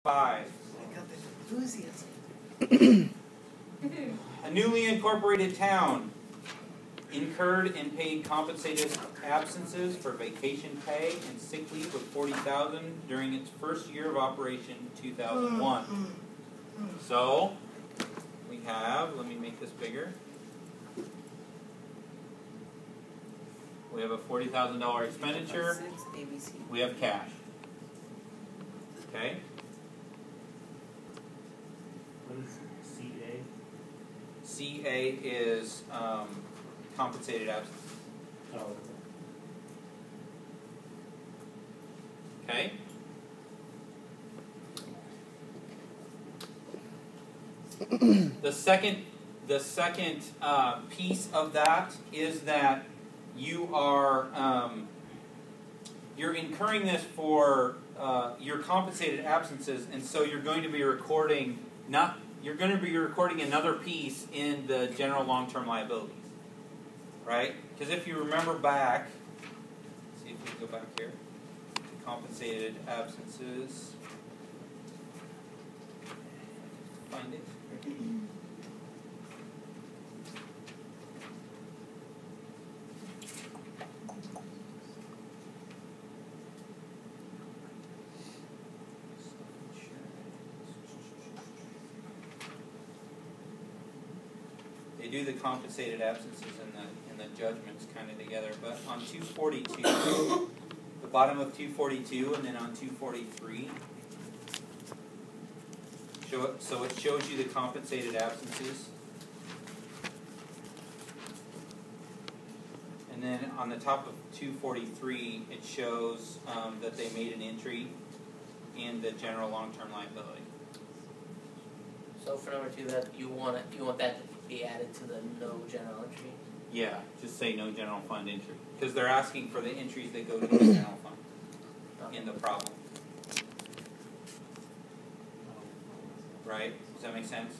P6-5. I got the enthusiasm. A newly incorporated town incurred and paid compensated absences for vacation pay and sick leave of $40,000 during its first year of operation, 2001. So, we have, let me make this bigger. We have a $40,000 expenditure. We have cash. Okay? What is CA? CA is compensated absence. Oh, Okay? The second piece of that is that you are you're incurring this for your compensated absences, and so you're going to be recording another piece in the general long-term liabilities, right? Because if you remember back, see if we can go back here to compensated absences. Find it. They do the compensated absences and the judgments kind of together, but on 242, the bottom of 242, and then on 243, so it shows you the compensated absences, and then on the top of 243, it shows that they made an entry in the general long-term liability. So for number 2, that you want that to be added to the no general entry? Yeah, just say no general fund entry, because they're asking for the entries that go to the general fund in the problem. Right? Does that make sense?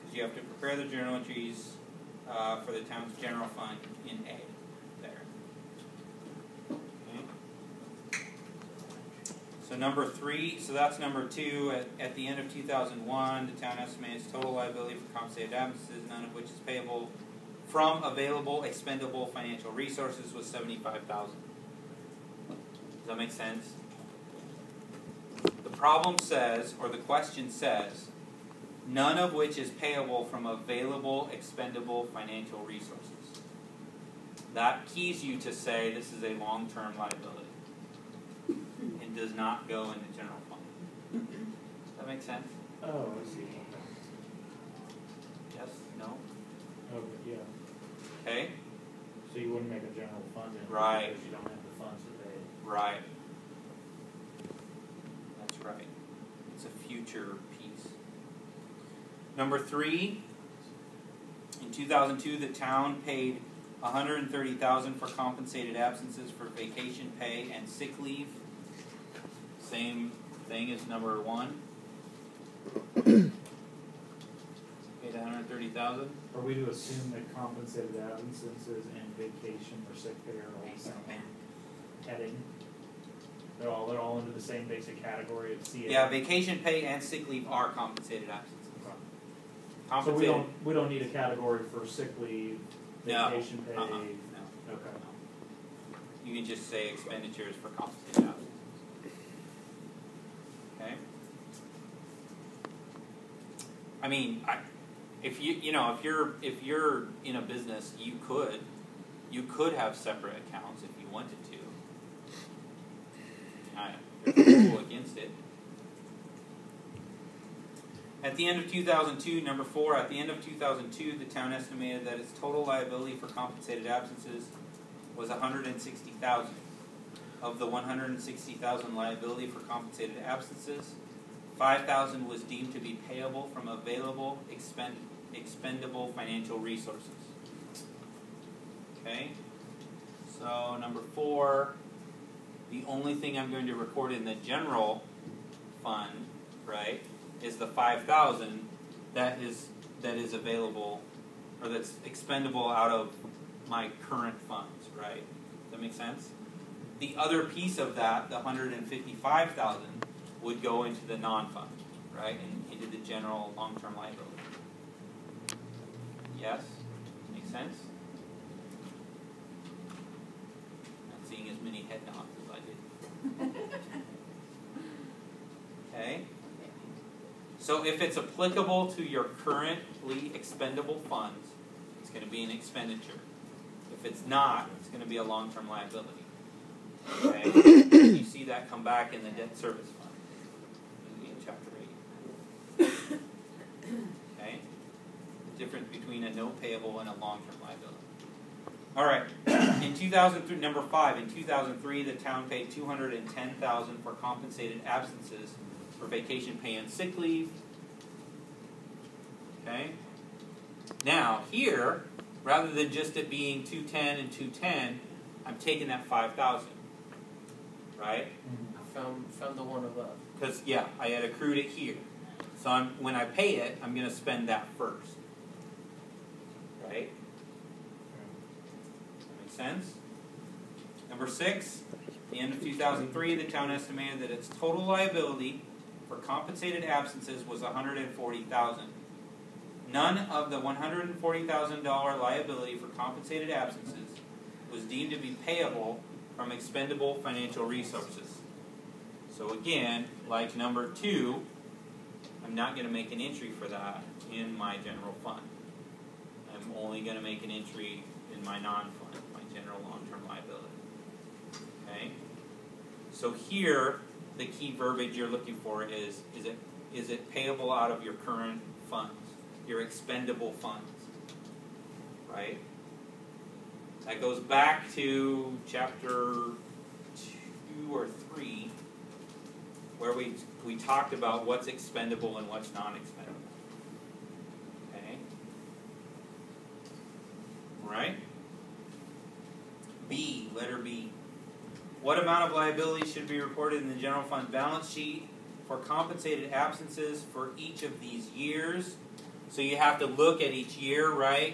Because you have to prepare the journal entries for the town's general fund in A. There. Okay. So number 3, so that's number 2. At the end of 2001, the town estimates total liability for compensated absences, none of which is payable from available expendable financial resources, was $75,000. Does that make sense? The problem says, or the question says, none of which is payable from available expendable financial resources. That keys you to say this is a long-term liability and does not go in the general fund. Does that make sense? oh, I see. Yes? No? Oh, yeah. Okay? So you wouldn't make a general fund in Right. because you don't have the funds to pay. Right. That's right. It's a future piece. Number 3, in 2002, the town paid $130,000 for compensated absences for vacation pay and sick leave. Same thing as number 1. Paid $130,000. Are we to assume that compensated absences and vacation or sick pay are all the same heading? They're all under the same basic category of CA? Yeah, vacation pay and sick leave are compensated absences. So we don't need a category for sick leave, vacation pay? No. Okay. You can just say expenditures for compensated absences. Okay. I mean, if you're in a business, you could have separate accounts if you wanted to. There's no rule against it. At the end of 2002, number 4, at the end of 2002, the town estimated that its total liability for compensated absences was $160,000. Of the $160,000 liability for compensated absences, $5,000 was deemed to be payable from available expendable financial resources. Okay? So number 4, the only thing I'm going to record in the general fund, right, is the $5,000 that is available, or that's expendable out of my current funds, right? Does that make sense? the other piece of that, the $155,000, would go into the non-fund, right, and into the general long-term liability. Yes? Make sense? Not seeing as many head nods as I did. Okay? So if it's applicable to your currently expendable funds, it's going to be an expenditure. If it's not, it's going to be a long-term liability. Okay? You see that come back in the debt service fund in chapter 8. Okay? The difference between a note payable and a long-term liability. All right. In 2003, number 5, in 2003, the town paid $210,000 for compensated absences for vacation pay and sick leave. Okay? Now, here, rather than just it being 210 and 210, I'm taking that 5,000. Right? From the one above. Because, yeah, I had accrued it here. So when I pay it, I'm going to spend that first. Right? That makes sense? Number 6, at the end of 2003, the town estimated that its total liability for compensated absences was $140,000. None of the $140,000 liability for compensated absences was deemed to be payable from expendable financial resources. So again, like number 2, I'm not going to make an entry for that in my general fund. I'm only going to make an entry in my non-fund, my general long-term liability. Okay? So here, the key verbiage you're looking for is it payable out of your current funds, your expendable funds, right? That goes back to chapter 2 or 3, where we talked about what's expendable and what's non-expendable. Okay? Right? B, letter B. What amount of liability should be reported in the general fund balance sheet for compensated absences for each of these years? So you have to look at each year, right?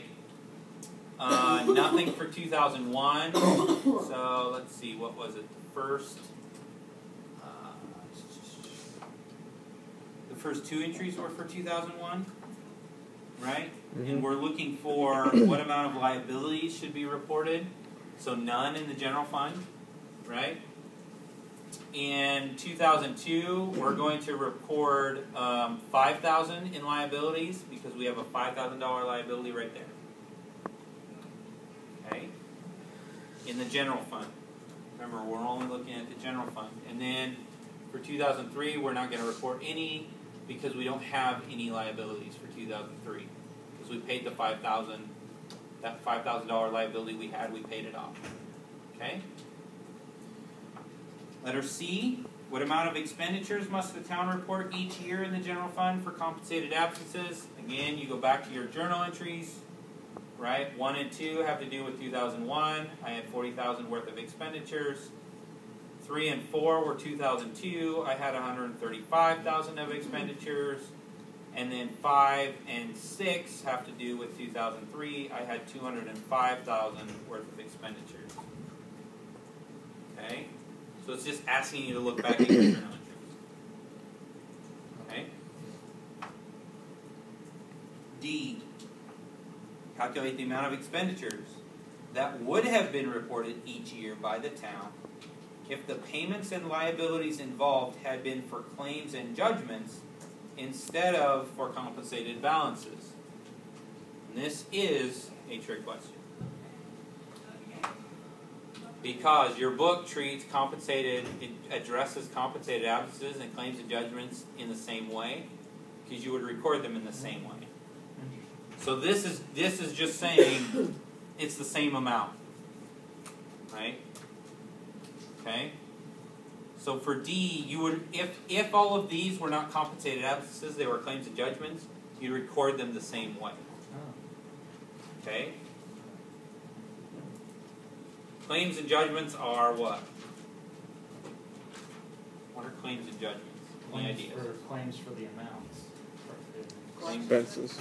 Nothing for 2001. So let's see, what was it? The first 2 entries were for 2001, right? Mm-hmm. And we're looking for what amount of liabilities should be reported. So none in the general fund, right? In 2002, we're going to record $5,000 in liabilities because we have a $5,000 liability right there. Okay? In the general fund. Remember, we're only looking at the general fund. And then for 2003, we're not going to report any because we don't have any liabilities for 2003. Because we paid the $5,000, that $5,000 liability we had, we paid it off. Okay? Letter C, what amount of expenditures must the town report each year in the general fund for compensated absences? Again, you go back to your journal entries, right? 1 and 2 have to do with 2001. I had $40,000 worth of expenditures. 3 and 4 were 2002. I had $135,000 of expenditures. And then 5 and 6 have to do with 2003. I had $205,000 worth of expenditures. Okay? So it's just asking you to look back at your journal entries. Okay? D. Calculate the amount of expenditures that would have been reported each year by the town if the payments and liabilities involved had been for claims and judgments instead of for compensated balances. And this is a trick question. Because your book treats compensated, it addresses compensated absences and claims and judgments in the same way, because you would record them in the same way. So this is just saying it's the same amount, right? Okay. So for D, you would if all of these were not compensated absences, they were claims and judgments, you'd record them the same way. Okay. Claims and judgments are what? What are claims and judgments? Any ideas? Claims for the amounts. Expenses.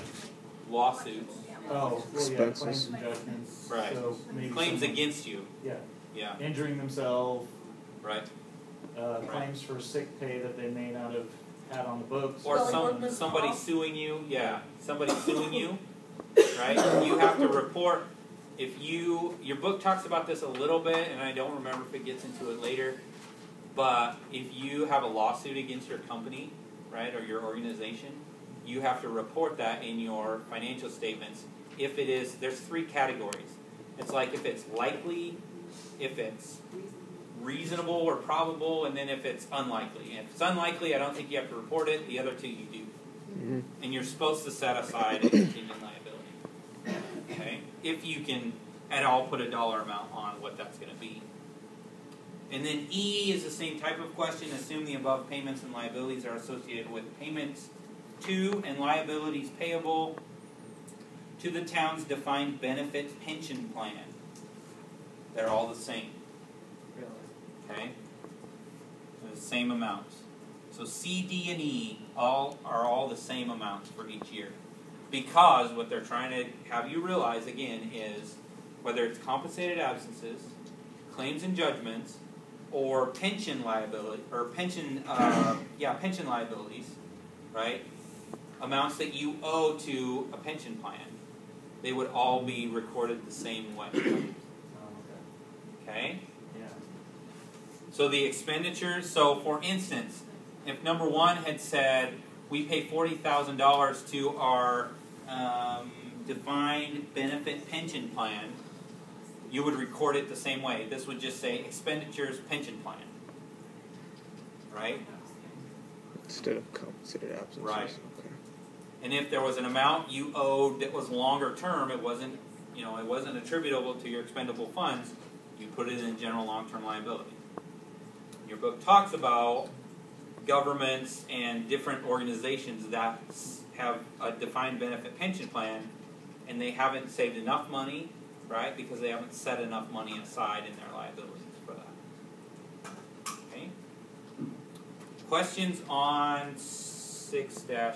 Lawsuits. Oh, well, yeah, claims and judgments. Right. So maybe claims someone, against you. Yeah. Yeah. Injuring themselves, Right. Claims for sick pay that they may not have had on the books. Or somebody suing you, somebody suing you, right? You have to report, if your book talks about this a little bit, and I don't remember if it gets into it later, but if you have a lawsuit against your company, right, or your organization, you have to report that in your financial statements. If it is, there's 3 categories. It's like if it's likely, if it's reasonable or probable, and then if it's unlikely. And if it's unlikely, I don't think you have to report it. The other 2 you do. Mm-hmm. And you're supposed to set aside a contingent liability. Okay? If you can at all put a dollar amount on what that's going to be. And then E is the same type of question. Assume the above payments and liabilities are associated with payments to and liabilities payable to the town's defined benefit pension plan. They're all the same. Okay? They're the same amounts. So C, D, and E are all the same amounts for each year. Because what they're trying to have you realize, again, is whether it's compensated absences, claims and judgments, or pension liability, or pension liabilities, right? Amounts that you owe to a pension plan, they would all be recorded the same way. Okay? Yeah. So the expenditures, so for instance, if number 1 had said, we pay $40,000 to our defined benefit pension plan, you would record it the same way. This would just say expenditures pension plan. Right? Instead of compensated absences. Right. Okay. And if there was an amount you owed that was longer term, it wasn't attributable to your expendable funds, you put it in general long-term liability. Your book talks about governments and different organizations that have a defined benefit pension plan, and they haven't saved enough money, right, because they haven't set enough money aside in their liabilities for that. Okay? Questions on 6-5?